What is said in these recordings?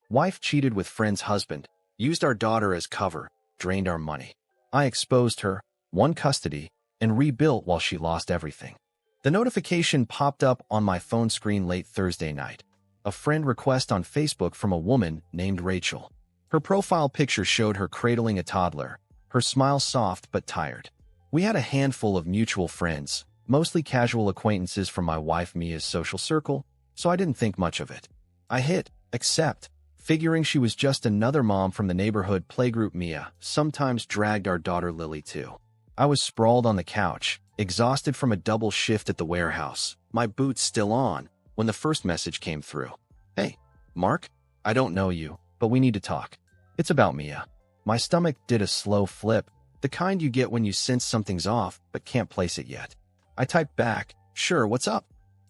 Wife cheated with friend's husband, used our daughter as cover, drained our money. I exposed her, won custody, and rebuilt while she lost everything. The notification popped up on my phone screen late Thursday night. A friend request on Facebook from a woman named Rachel. Her profile picture showed her cradling a toddler, her smile soft but tired. We had a handful of mutual friends, mostly casual acquaintances from my wife Mia's social circle, so I didn't think much of it. I hit accept, figuring she was just another mom from the neighborhood playgroup Mia sometimes dragged our daughter Lily to. I was sprawled on the couch, exhausted from a double shift at the warehouse, my boots still on, when the first message came through. "Hey, Mark, I don't know you, but we need to talk. It's about Mia." My stomach did a slow flip, the kind you get when you sense something's off but can't place it yet. I typed back, "Sure, what's up?"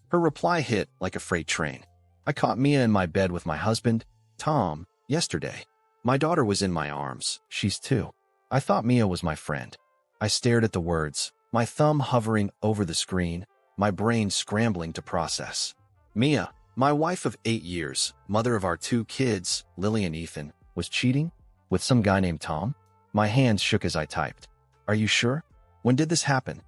Her reply hit like a freight train. I caught Mia in my bed with my husband, Tom, yesterday. My daughter was in my arms. She's 2. I thought Mia was my friend. I stared at the words, my thumb hovering over the screen, my brain scrambling to process. Mia, my wife of 8 years, mother of our 2 kids, Lily and Ethan, was cheating? With some guy named Tom? My hands shook as I typed. "Are you sure? When did this happen?"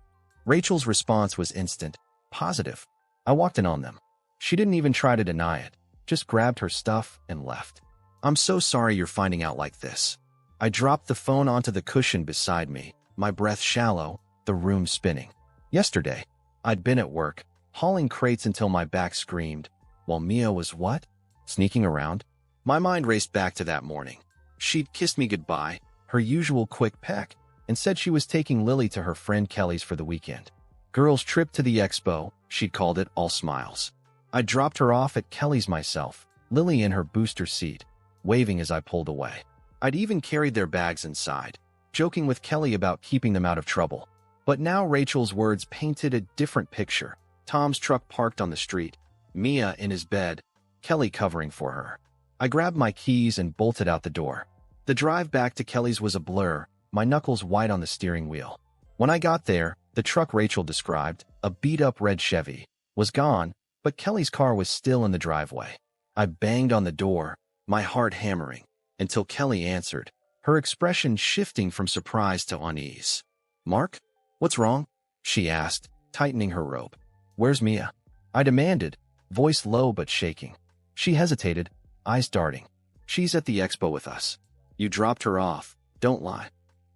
Rachel's response was instant, positive. I walked in on them. She didn't even try to deny it, just grabbed her stuff and left. "I'm so sorry you're finding out like this." I dropped the phone onto the cushion beside me, my breath shallow, the room spinning. Yesterday, I'd been at work, hauling crates until my back screamed, while Mia was what? Sneaking around? My mind raced back to that morning. She'd kissed me goodbye, her usual quick peck, and said she was taking Lily to her friend Kelly's for the weekend. Girls' trip to the expo, she'd called it, all smiles. I dropped her off at Kelly's myself, Lily in her booster seat, waving as I pulled away. I'd even carried their bags inside, joking with Kelly about keeping them out of trouble. But now Rachel's words painted a different picture. Tom's truck parked on the street, Mia in his bed, Kelly covering for her. I grabbed my keys and bolted out the door. The drive back to Kelly's was a blur, my knuckles white on the steering wheel. When I got there, the truck Rachel described, a beat-up red Chevy, was gone, but Kelly's car was still in the driveway. I banged on the door, my heart hammering, until Kelly answered, her expression shifting from surprise to unease. "Mark, what's wrong?" she asked, tightening her rope. "Where's Mia?" I demanded, voice low but shaking. She hesitated, eyes darting. "She's at the expo with us." "You dropped her off, don't lie."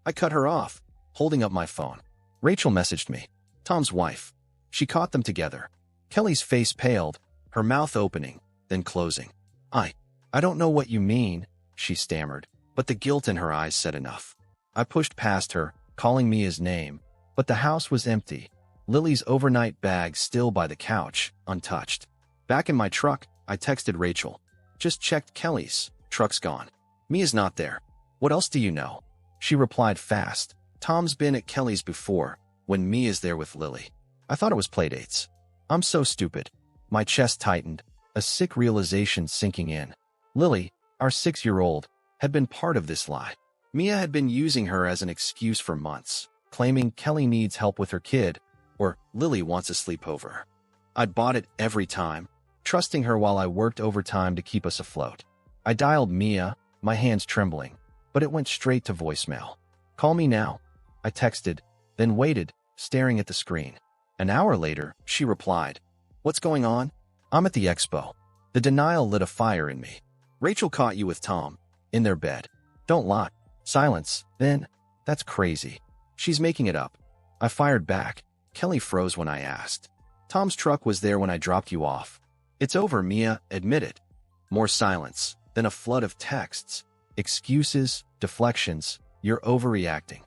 I cut her off, holding up my phone. Rachel messaged me, Tom's wife. She caught them together. Kelly's face paled, her mouth opening, then closing. I don't know what you mean," she stammered, but the guilt in her eyes said enough. I pushed past her, calling Mia's name, but the house was empty. Lily's overnight bag still by the couch, untouched. Back in my truck, I texted Rachel. "Just checked Kelly's. Truck's gone. Mia's not there. What else do you know?" She replied fast. "Tom's been at Kelly's before, when Mia's there with Lily. I thought it was playdates." I'm so stupid. My chest tightened, a sick realization sinking in. Lily, our 6-year-old, had been part of this lie. Mia had been using her as an excuse for months, claiming Kelly needs help with her kid, or Lily wants a sleepover. I'd bought it every time, trusting her while I worked overtime to keep us afloat. I dialed Mia, my hands trembling, but it went straight to voicemail. "Call me now," I texted, then waited, staring at the screen. An hour later, she replied, "What's going on?" "I'm at the expo." The denial lit a fire in me. "Rachel caught you with Tom, in their bed." "Don't lie." Silence. Then, "That's crazy. She's making it up." I fired back. Kelly froze when I asked. "Tom's truck was there when I dropped you off." "It's over," Mia admitted. More silence, then a flood of texts. Excuses, deflections, "You're overreacting."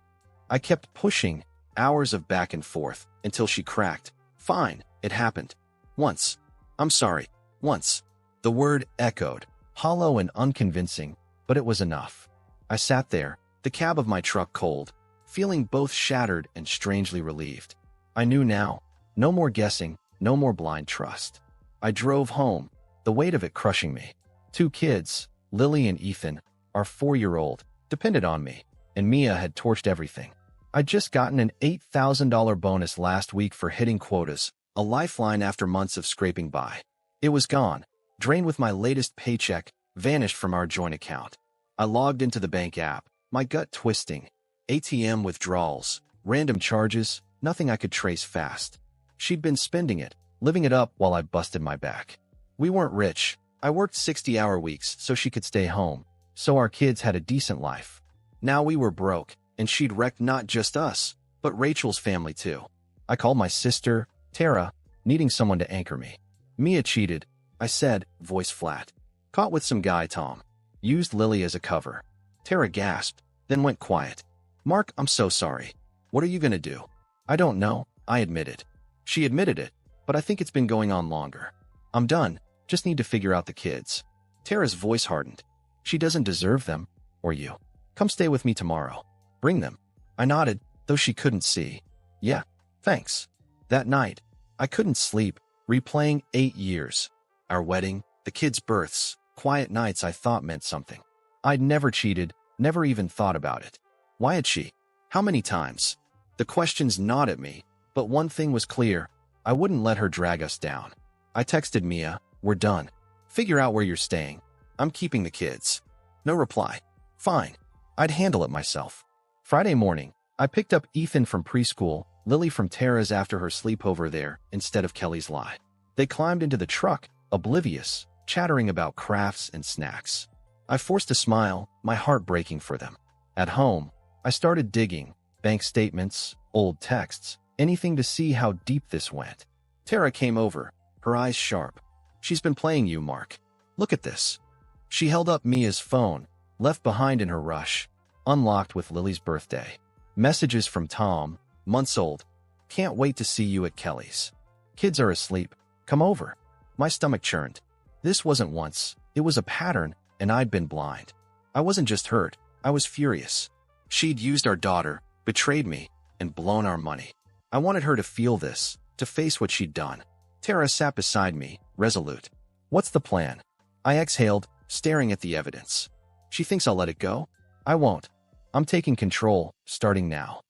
I kept pushing, hours of back and forth, until she cracked. "Fine, it happened. Once. I'm sorry. Once." The word echoed, hollow and unconvincing, but it was enough. I sat there, the cab of my truck cold, feeling both shattered and strangely relieved. I knew now. No more guessing, no more blind trust. I drove home, the weight of it crushing me. 2 kids, Lily and Ethan, our 4-year-old, depended on me, and Mia had torched everything. I'd just gotten an $8,000 bonus last week for hitting quotas, a lifeline after months of scraping by. It was gone, drained with my latest paycheck, vanished from our joint account. I logged into the bank app, my gut twisting. ATM withdrawals, random charges, nothing I could trace fast. She'd been spending it, living it up while I busted my back. We weren't rich. I worked 60-hour weeks so she could stay home, so our kids had a decent life. Now we were broke, and she'd wrecked not just us, but Rachel's family too. I called my sister, Tara, needing someone to anchor me. Mia cheated, I said, voice flat. Caught with some guy, Tom. Used Lily as a cover. Tara gasped, then went quiet. Mark, I'm so sorry. What are you gonna do? I don't know, I admitted. She admitted it, but I think it's been going on longer. I'm done, just need to figure out the kids. Tara's voice hardened. She doesn't deserve them, or you. Come stay with me tomorrow. Bring them. I nodded, though she couldn't see. Yeah, thanks. That night, I couldn't sleep, replaying 8 years. Our wedding, the kids' births, quiet nights I thought meant something. I'd never cheated, never even thought about it. Why had she? How many times? The questions gnawed at me, but one thing was clear. I wouldn't let her drag us down. I texted Mia, we're done. Figure out where you're staying. I'm keeping the kids. No reply. Fine. I'd handle it myself. Friday morning, I picked up Ethan from preschool, Lily from Tara's after her sleepover there, instead of Kelly's lie. They climbed into the truck, oblivious, chattering about crafts and snacks. I forced a smile, my heart breaking for them. At home, I started digging, bank statements, old texts, anything to see how deep this went. Tara came over, her eyes sharp. She's been playing you, Mark. Look at this. She held up Mia's phone, left behind in her rush, unlocked with Lily's birthday. Messages from Tom, months old. Can't wait to see you at Kelly's. Kids are asleep. Come over. My stomach churned. This wasn't once. It was a pattern, and I'd been blind. I wasn't just hurt. I was furious. She'd used our daughter, betrayed me, and blown our money. I wanted her to feel this, to face what she'd done. Tara sat beside me, resolute. What's the plan? I exhaled, staring at the evidence. She thinks I'll let it go? I won't. I'm taking control, starting now.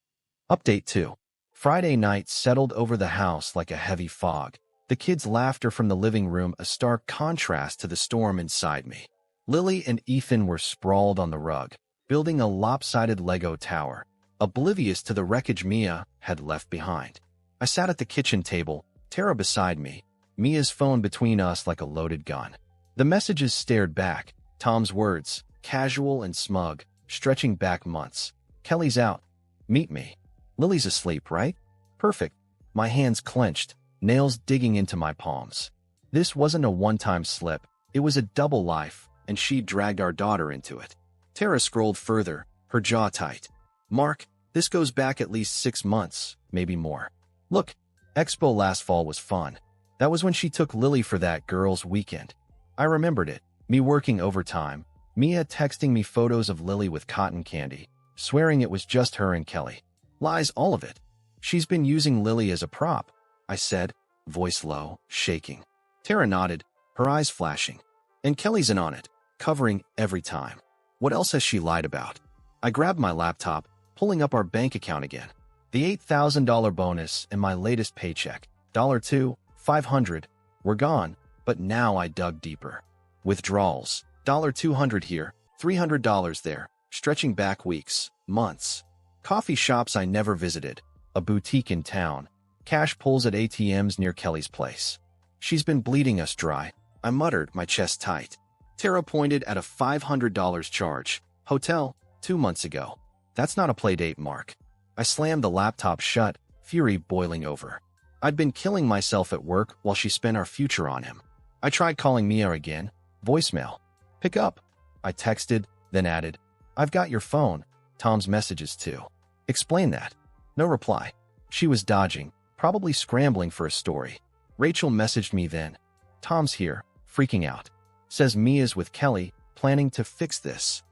Update 2. Friday night settled over the house like a heavy fog. The kids' laughter from the living room a stark contrast to the storm inside me. Lily and Ethan were sprawled on the rug, building a lopsided Lego tower, oblivious to the wreckage Mia had left behind. I sat at the kitchen table, Tara beside me, Mia's phone between us like a loaded gun. The messages stared back, Tom's words, casual and smug, stretching back months. Kelly's out. Meet me. Lily's asleep, right? Perfect. My hands clenched, nails digging into my palms. This wasn't a one-time slip. It was a double life, and she dragged our daughter into it. Tara scrolled further, her jaw tight. Mark, this goes back at least 6 months, maybe more. Look, Expo last fall was fun. That was when she took Lily for that girls' weekend. I remembered it, me working overtime, Mia texting me photos of Lily with cotton candy, swearing it was just her and Kelly. Lies, all of it. She's been using Lily as a prop, I said, voice low, shaking. Tara nodded, her eyes flashing. And Kelly's in on it, covering every time. What else has she lied about? I grabbed my laptop, pulling up our bank account again. The $8,000 bonus and my latest paycheck, $2, $500, were gone, but now I dug deeper. Withdrawals, $200 here, $300 there, stretching back weeks, months. Coffee shops I never visited, a boutique in town, cash pulls at ATMs near Kelly's place. She's been bleeding us dry, I muttered, my chest tight. Tara pointed at a $500 charge. Hotel, 2 months ago. That's not a playdate, Mark. I slammed the laptop shut, fury boiling over. I'd been killing myself at work while she spent our future on him. I tried calling Mia again. Voicemail. Pick up. I texted, then added, I've got your phone. Tom's messages too. Explain that. No reply. She was dodging, probably scrambling for a story. Rachel messaged me then. Tom's here, freaking out. Says Mia's with Kelly, planning to fix this.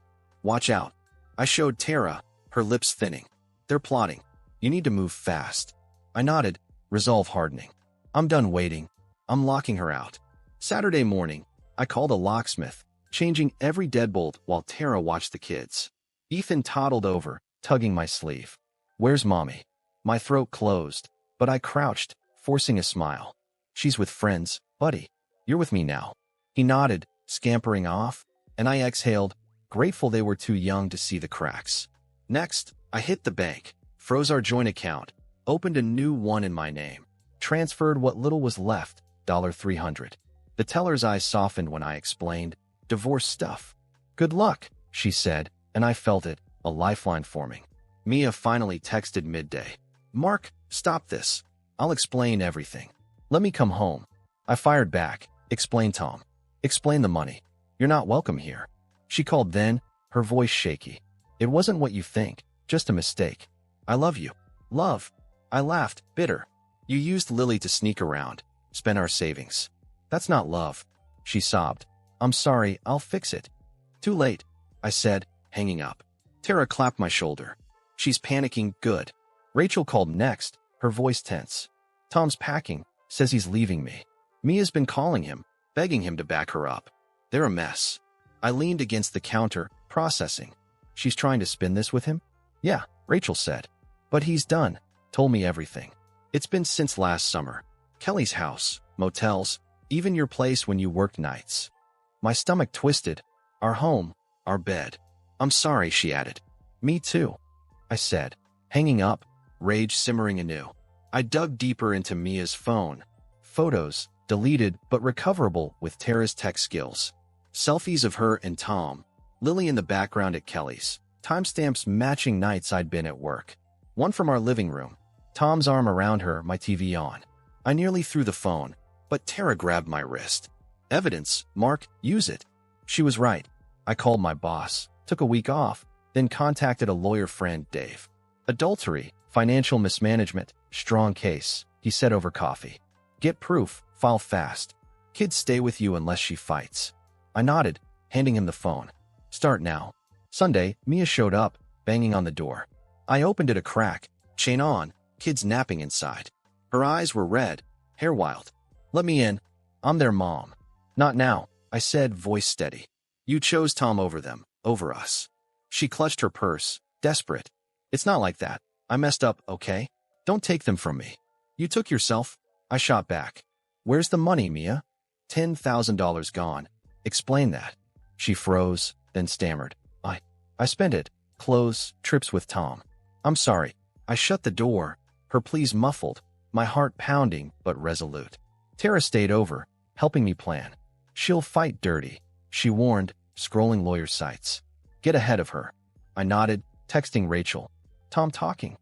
Watch out. I showed Tara, her lips thinning. They're plotting. You need to move fast. I nodded, resolve hardening. I'm done waiting. I'm locking her out. Saturday morning, I called a locksmith, changing every deadbolt while Tara watched the kids. Ethan toddled over, tugging my sleeve. Where's Mommy? My throat closed, but I crouched, forcing a smile. She's with friends, buddy. You're with me now. He nodded, scampering off. and I exhaled, grateful they were too young to see the cracks. Next, I hit the bank, froze our joint account, opened a new one in my name, transferred what little was left, $300. The teller's eyes softened when I explained, divorce stuff. Good luck, she said, and I felt it, a lifeline forming. Mia finally texted midday. Mark, stop this. I'll explain everything. Let me come home. I fired back. Explain, Tom. Explain the money. You're not welcome here. She called then, her voice shaky. It wasn't what you think, just a mistake. I love you. Love. I laughed, bitter. You used Lily to sneak around, spend our savings. That's not love. She sobbed. I'm sorry, I'll fix it. Too late, I said, hanging up. Tara clapped my shoulder. She's panicking, good. Rachel called next, her voice tense. Tom's packing, says he's leaving me. Mia's been calling him, begging him to back her up. They're a mess. I leaned against the counter, processing. She's trying to spin this with him? Yeah, Rachel said. But he's done, told me everything. It's been since last summer. Kelly's house, motels, even your place when you worked nights. My stomach twisted. Our home, our bed. I'm sorry, she added. Me too, I said, hanging up, rage simmering anew. I dug deeper into Mia's phone. Photos, deleted but recoverable with Tara's tech skills. Selfies of her and Tom, Lily in the background at Kelly's, timestamps matching nights I'd been at work. One from our living room, Tom's arm around her, my TV on. I nearly threw the phone, but Tara grabbed my wrist. Evidence, Mark, use it. She was right. I called my boss, took a week off, then contacted a lawyer friend, Dave. Adultery, financial mismanagement, strong case, he said over coffee. Get proof, file fast. Kids stay with you unless she fights. I nodded, handing him the phone. Start now. Sunday, Mia showed up, banging on the door. I opened it a crack, chain on, kids napping inside. Her eyes were red, hair wild. Let me in. I'm their mom. Not now, I said, voice steady. You chose Tom over them, over us. She clutched her purse, desperate. It's not like that. I messed up, okay? Don't take them from me. You took yourself. I shot back. Where's the money, Mia? $10,000 gone. Explain that. She froze, then stammered. I spent it. Clothes, trips with Tom. I'm sorry. I shut the door, her pleas muffled, my heart pounding but resolute. Tara stayed over, helping me plan. She'll fight dirty, she warned, scrolling lawyer sites. Get ahead of her. I nodded, texting Rachel. Tom talking?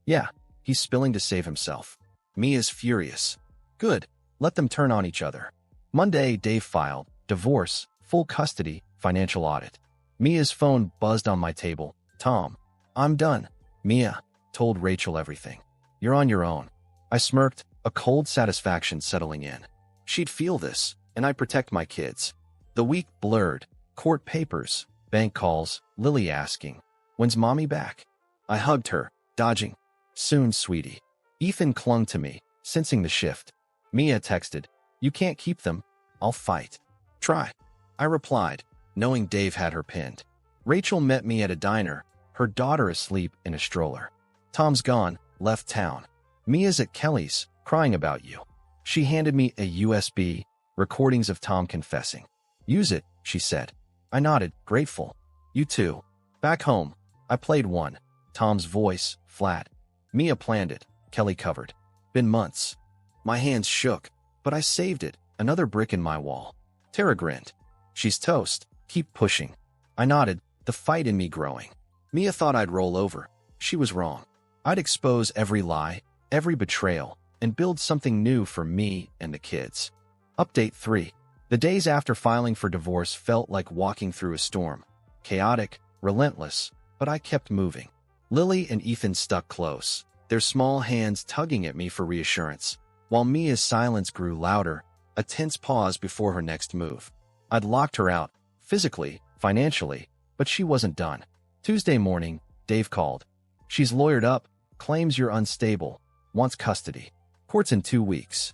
Yeah, he's spilling to save himself. Mia's furious. Good, let them turn on each other. Monday, Dave filed, divorce, full custody, financial audit. Mia's phone buzzed on my table. Tom, I'm done. Mia told Rachel everything. You're on your own. I smirked, a cold satisfaction settling in. She'd feel this, and I'd protect my kids. The week blurred. Court papers, bank calls, Lily asking, when's mommy back? I hugged her, dodging. Soon, sweetie. Ethan clung to me, sensing the shift. Mia texted, you can't keep them. I'll fight. Try. I replied, knowing Dave had her pinned. Rachel met me at a diner, her daughter asleep in a stroller. Tom's gone, left town. Mia's at Kelly's, crying about you. She handed me a USB, recordings of Tom confessing. Use it, she said. I nodded, grateful. You too. Back home, I played one. Tom's voice, flat. Mia planned it, Kelly covered. Been months. My hands shook, but I saved it, another brick in my wall. Tara grinned. She's toast. Keep pushing. I nodded, the fight in me growing. Mia thought I'd roll over. She was wrong. I'd expose every lie, every betrayal, and build something new for me and the kids. Update 3. The days after filing for divorce felt like walking through a storm. Chaotic, relentless, but I kept moving. Lily and Ethan stuck close, their small hands tugging at me for reassurance, while Mia's silence grew louder, a tense pause before her next move. I'd locked her out, physically, financially, but she wasn't done. Tuesday morning, Dave called. She's lawyered up, claims you're unstable, wants custody. Court's in 2 weeks.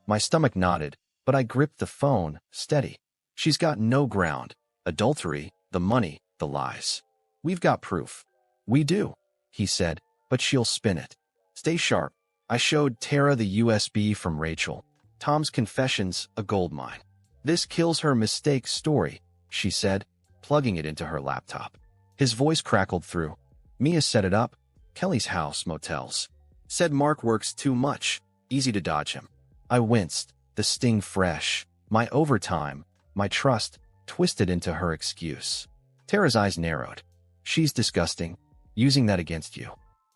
My stomach knotted, but I gripped the phone, steady. She's got no ground. Adultery, the money, the lies. We've got proof. We do, he said, but she'll spin it. Stay sharp. I showed Tara the USB from Rachel. Tom's confessions, a goldmine. This kills her mistake story, she said. plugging it into her laptop. His voice crackled through. Mia set it up. Kelly's house, motels. Said Mark works too much. Easy to dodge him. I winced, the sting fresh. My overtime, my trust, twisted into her excuse. Tara's eyes narrowed. She's disgusting. Using that against you.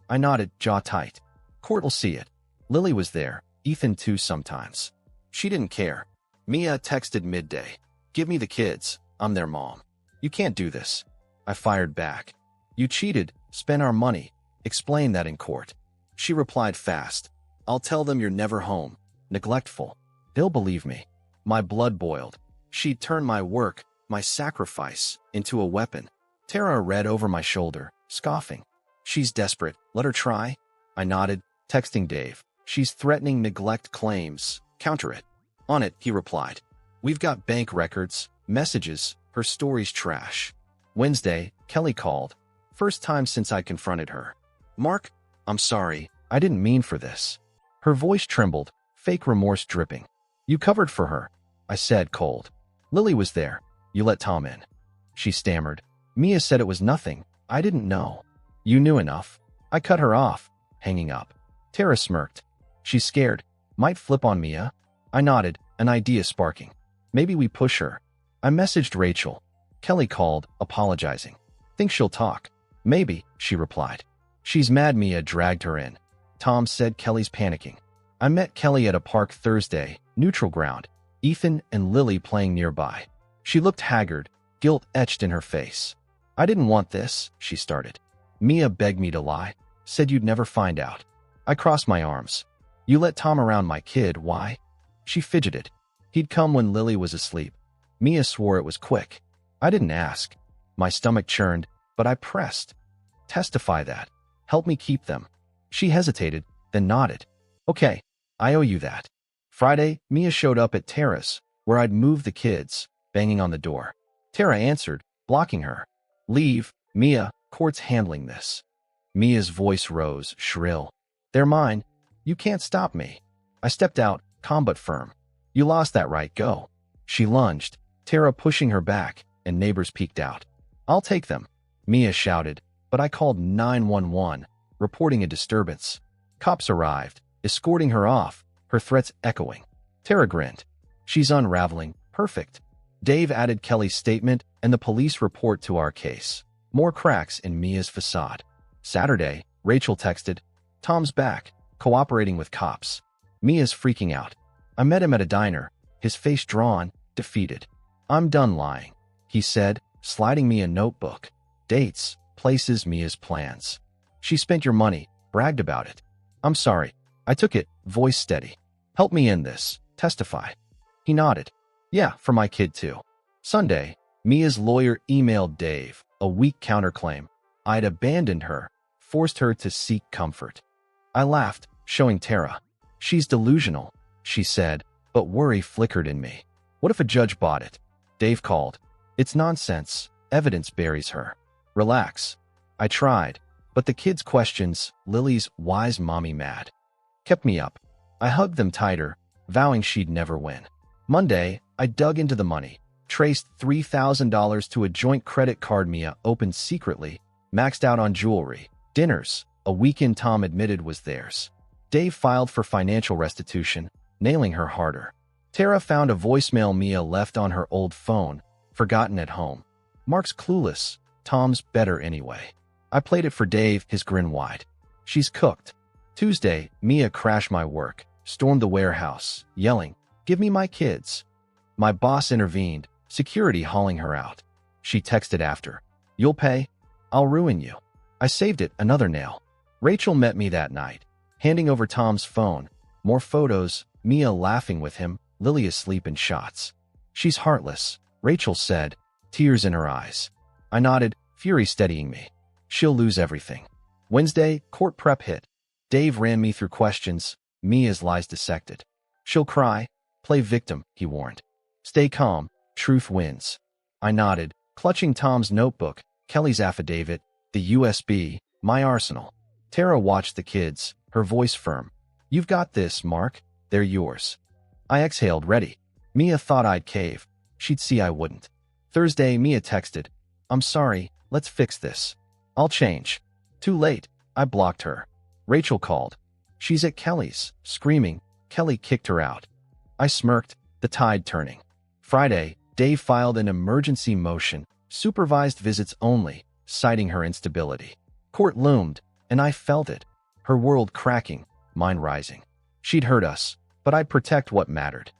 I nodded, jaw tight. Court will see it. Lily was there. Ethan too sometimes. She didn't care. Mia texted midday. Give me the kids. I'm their mom. You can't do this. I fired back. You cheated, spent our money. Explain that in court. She replied fast. I'll tell them you're never home. Neglectful. They'll believe me. My blood boiled. She'd turned my work, my sacrifice, into a weapon. Tara read over my shoulder, scoffing. She's desperate. Let her try. I nodded, texting Dave. She's threatening neglect claims. Counter it. On it, he replied. We've got bank records, messages, her story's trash. Wednesday, Kelly called. First time since I confronted her. Mark, I'm sorry. I didn't mean for this. Her voice trembled, fake remorse dripping. You covered for her, I said cold. Lily was there. You let Tom in. She stammered. Mia said it was nothing. I didn't know. You knew enough. I cut her off, hanging up. Tara smirked. She's scared. Might flip on Mia. I nodded, an idea sparking. Maybe we push her. I messaged Rachel. Kelly called, apologizing. Think she'll talk. Maybe, she replied. She's mad Mia dragged her in. Tom said Kelly's panicking. I met Kelly at a park Thursday, neutral ground. Ethan and Lily playing nearby. She looked haggard, guilt etched in her face. I didn't want this, she started. Mia begged me to lie, said you'd never find out. I crossed my arms. You let Tom around my kid, why? She fidgeted. He'd come when Lily was asleep. Mia swore it was quick. I didn't ask. My stomach churned, but I pressed. Testify that. Help me keep them. She hesitated, then nodded. Okay, I owe you that. Friday, Mia showed up at Tara's, where I'd moved the kids, banging on the door. Tara answered, blocking her. Leave, Mia, court's handling this. Mia's voice rose, shrill. They're mine. You can't stop me. I stepped out, calm but firm. You lost that right, go. She lunged, Tara pushing her back, and neighbors peeked out. I'll take them, Mia shouted, but I called 911, reporting a disturbance. Cops arrived, escorting her off, her threats echoing. Tara grinned. She's unraveling, perfect. Dave added Kelly's statement and the police report to our case. More cracks in Mia's facade. Saturday, Rachel texted, Tom's back, cooperating with cops. Mia's freaking out. I met him at a diner, his face drawn, defeated. I'm done lying, he said, sliding me a notebook. Dates, places, Mia's plans. She spent your money, bragged about it. I'm sorry. I took it, voice steady. Help me in this, testify. He nodded. Yeah, for my kid too. Sunday, Mia's lawyer emailed Dave, a weak counterclaim. I'd abandoned her, forced her to seek comfort. I laughed, showing Tara. She's delusional, she said, but worry flickered in me. What if a judge bought it? Dave called. It's nonsense. Evidence buries her. Relax. I tried, but the kids' questions, Lily's why's mommy mad, kept me up. I hugged them tighter, vowing she'd never win. Monday, I dug into the money, traced $3,000 to a joint credit card Mia opened secretly, maxed out on jewelry, dinners, a weekend Tom admitted was theirs. Dave filed for financial restitution, nailing her harder. Tara found a voicemail Mia left on her old phone, forgotten at home. Mark's clueless. Tom's better anyway. I played it for Dave, his grin wide. She's cooked. Tuesday, Mia crashed my work, stormed the warehouse, yelling, give me my kids. My boss intervened, security hauling her out. She texted after, you'll pay? I'll ruin you. I saved it, another nail. Rachel met me that night, handing over Tom's phone. More photos, Mia laughing with him, Lily asleep in shots. She's heartless, Rachel said, tears in her eyes. I nodded, fury steadying me. She'll lose everything. Wednesday, court prep hit. Dave ran me through questions, Mia's lies dissected. She'll cry, play victim, he warned. Stay calm, truth wins. I nodded, clutching Tom's notebook, Kelly's affidavit, the USB, my arsenal. Tara watched the kids, her voice firm. You've got this, Mark. They're yours. I exhaled, ready. Mia thought I'd cave. She'd see I wouldn't. Thursday, Mia texted, I'm sorry, let's fix this. I'll change. Too late. I blocked her. Rachel called. She's at Kelly's, screaming. Kelly kicked her out. I smirked, the tide turning. Friday, Dave filed an emergency motion, supervised visits only, citing her instability. Court loomed, and I felt it. Her world cracking, mine rising. She'd hurt us, but I'd protect what mattered.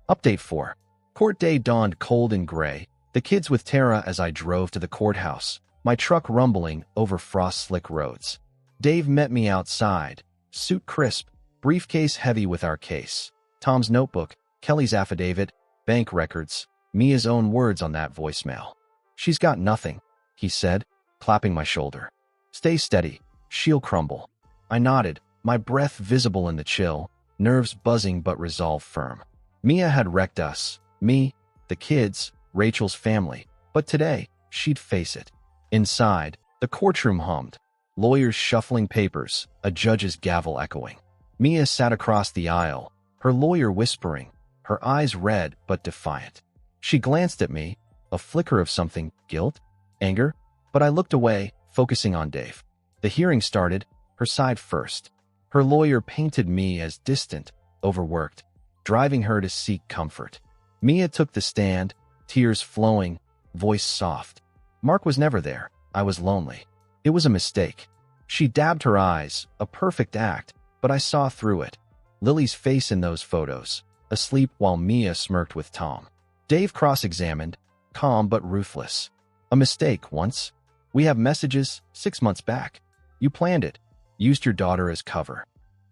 Update 4. Court day dawned cold and gray, the kids with Tara as I drove to the courthouse, my truck rumbling over frost-slick roads. Dave met me outside, suit crisp, briefcase heavy with our case. Tom's notebook, Kelly's affidavit, bank records, Mia's own words on that voicemail. She's got nothing, he said, clapping my shoulder. Stay steady, she'll crumble. I nodded, my breath visible in the chill, nerves buzzing but resolve firm. Mia had wrecked us, me, the kids, Rachel's family, but today, she'd face it. Inside, the courtroom hummed, lawyers shuffling papers, a judge's gavel echoing. Mia sat across the aisle, her lawyer whispering, her eyes red but defiant. She glanced at me, a flicker of something, guilt, anger, but I looked away, focusing on Dave. The hearing started, her side first. Her lawyer painted me as distant, overworked, driving her to seek comfort. Mia took the stand, tears flowing, voice soft. Mark was never there. I was lonely. It was a mistake. She dabbed her eyes, a perfect act, but I saw through it. Lily's face in those photos, asleep while Mia smirked with Tom. Dave cross-examined, calm but ruthless. A mistake once. We have messages 6 months back. You planned it. Used your daughter as cover.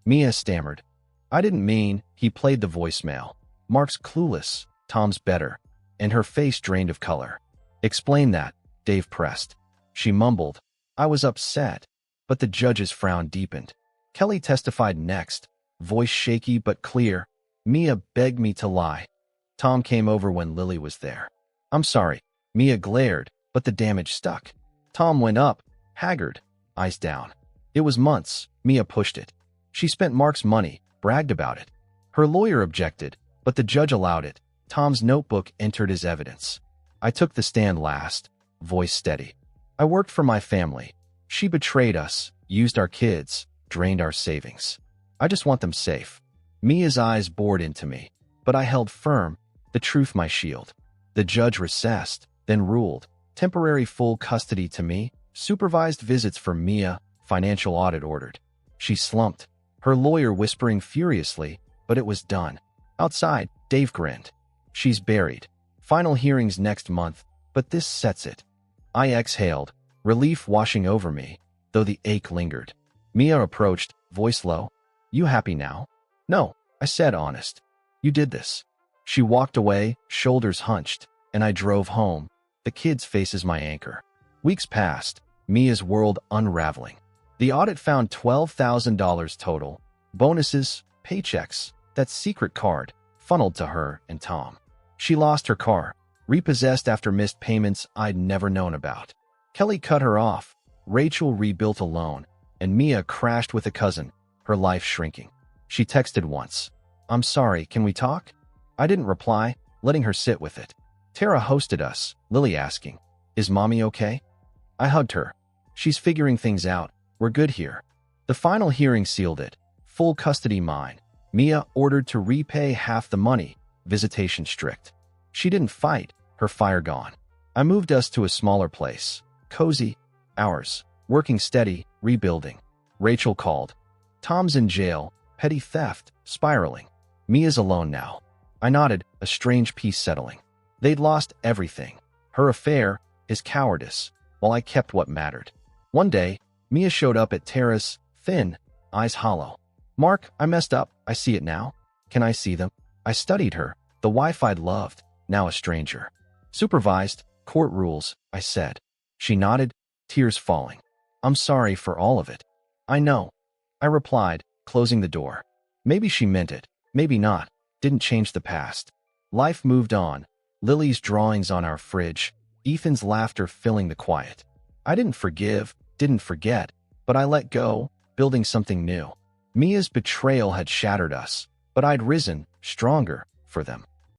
Mia stammered. I didn't mean. He played the voicemail. Mark's clueless. Tom's better. And her face drained of color. Explain that, Dave pressed. She mumbled. I was upset. But the judge's frown deepened. Kelly testified next, voice shaky but clear. Mia begged me to lie. Tom came over when Lily was there. I'm sorry. Mia glared, but the damage stuck. Tom went up, haggard, eyes down. It was months. Mia pushed it. She spent Mark's money, bragged about it. Her lawyer objected, but the judge allowed it. Tom's notebook entered as evidence. I took the stand last, voice steady. I worked for my family. She betrayed us, used our kids, drained our savings. I just want them safe. Mia's eyes bored into me, but I held firm, the truth my shield. The judge recessed, then ruled. Temporary full custody to me, supervised visits for Mia, financial audit ordered. She slumped, her lawyer whispering furiously, but it was done. Outside, Dave grinned. She's buried. Final hearings next month, but this sets it. I exhaled, relief washing over me, though the ache lingered. Mia approached, voice low. You happy now? No, I said honest. You did this. She walked away, shoulders hunched, and I drove home, the kids' faces my anchor. Weeks passed, Mia's world unraveling. The audit found $12,000 total, bonuses, paychecks, that secret card, funneled to her and Tom. She lost her car, repossessed after missed payments I'd never known about. Kelly cut her off, Rachel rebuilt alone, and Mia crashed with a cousin, her life shrinking. She texted once. I'm sorry, can we talk? I didn't reply, letting her sit with it. Tara hosted us, Lily asking, is mommy okay? I hugged her. She's figuring things out. We're good here. The final hearing sealed it. Full custody mine. Mia ordered to repay half the money. Visitation strict. She didn't fight. Her fire gone. I moved us to a smaller place. Cozy. Ours. Working steady. Rebuilding. Rachel called. Tom's in jail. Petty theft. Spiraling. Mia's alone now. I nodded, a strange peace settling. They'd lost everything. Her affair, his cowardice, while I kept what mattered. One day, Mia showed up at Tara's, thin, eyes hollow. Mark, I messed up. I see it now. Can I see them? I studied her, the wife I'd loved, now a stranger. Supervised, court rules, I said. She nodded, tears falling. I'm sorry for all of it. I know. I replied, closing the door. Maybe she meant it, maybe not. Didn't change the past. Life moved on. Lily's drawings on our fridge, Ethan's laughter filling the quiet. I didn't forgive, didn't forget, but I let go, building something new. Mia's betrayal had shattered us, but I'd risen, stronger, for them.